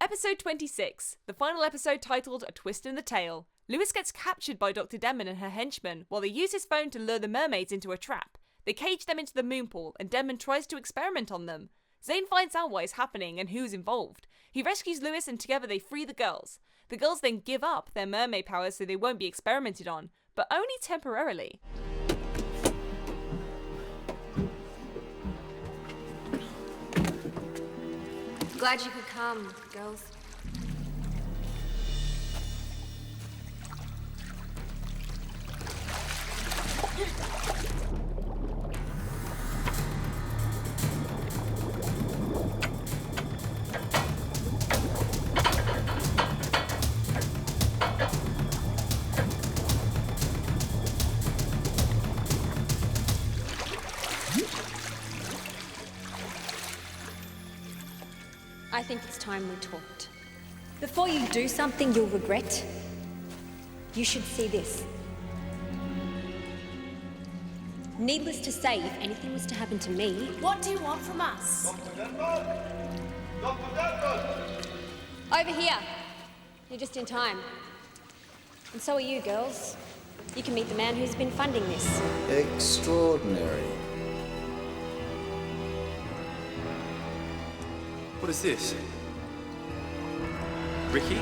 Episode 26, the final episode titled A Twist in the Tale. Lewis gets captured by Dr. Denman and her henchmen while they use his phone to lure the mermaids into a trap. They cage them into the moon pool and Denman tries to experiment on them. Zane finds out what is happening and who's involved. He rescues Lewis and together they free the girls. The girls then give up their mermaid powers so they won't be experimented on, but only temporarily. Glad you could come, girls. I think it's time we talked. Before you do something you'll regret, you should see this. Needless to say, if anything was to happen to me... What do you want from us? Dr. Denman! Dr. Denman! Over here. You're just in time. And so are you, girls. You can meet the man who's been funding this. Extraordinary. What is this? Rikki?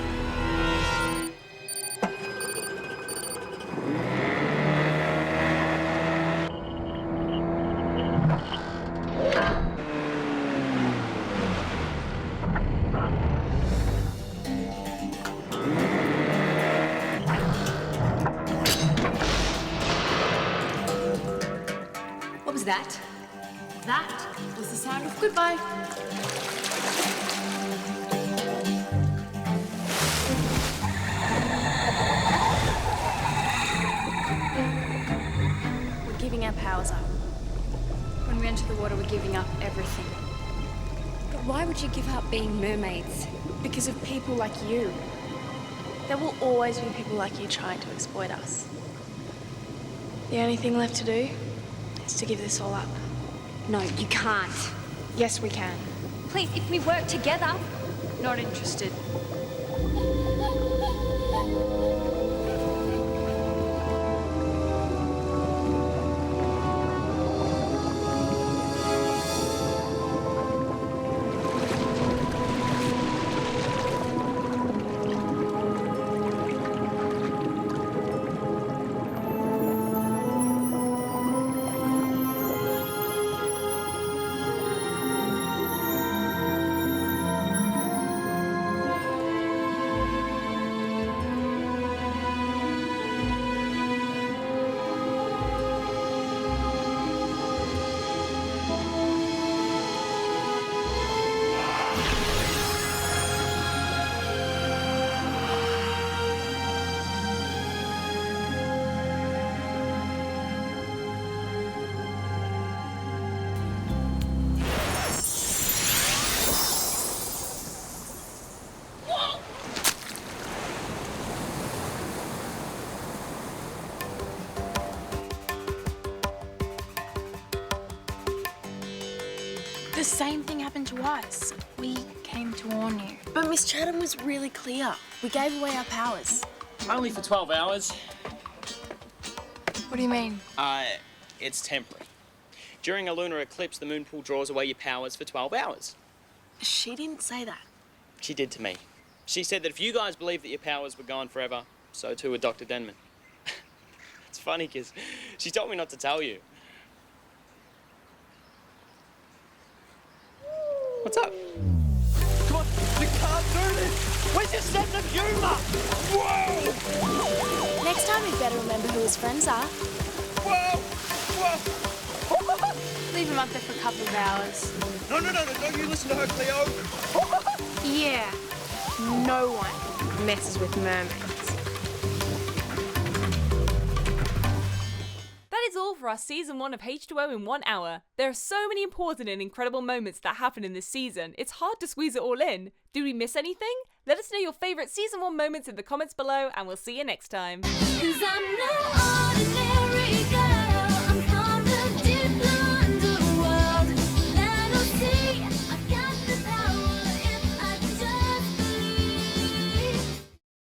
was that? That was the sound of goodbye. We're giving our powers up. When we enter the water, we're giving up everything. But why would you give up being mermaids? Because of people like you. There will always be people like you trying to exploit us. The only thing left to do is to give this all up. No, you can't. Yes, we can. Please, if we work together. Not interested. The same thing happened to us. We came to warn you. But Miss Chatham was really clear. We gave away our powers. Only for 12 hours. What do you mean? It's temporary. During a lunar eclipse, the moon pool draws away your powers for 12 hours. She didn't say that. She did to me. She said that if you guys believed that your powers were gone forever, so too would Dr. Denman. It's funny because she told me not to tell you. What's up? Come on, you can't do this! Where's your sense of humour? Whoa! Next time we better remember who his friends are. Whoa! Whoa! Leave him up there for a couple of hours. No, don't you listen to her, Cleo! Yeah. No one messes with mermaids. That is all for our season 1 of H2O in 1 hour. There are so many important and incredible moments that happen in this season, it's hard to squeeze it all in. Did we miss anything? Let us know your favourite season 1 moments in the comments below, and we'll see you next time. 'Cause I'm no ordinary girl.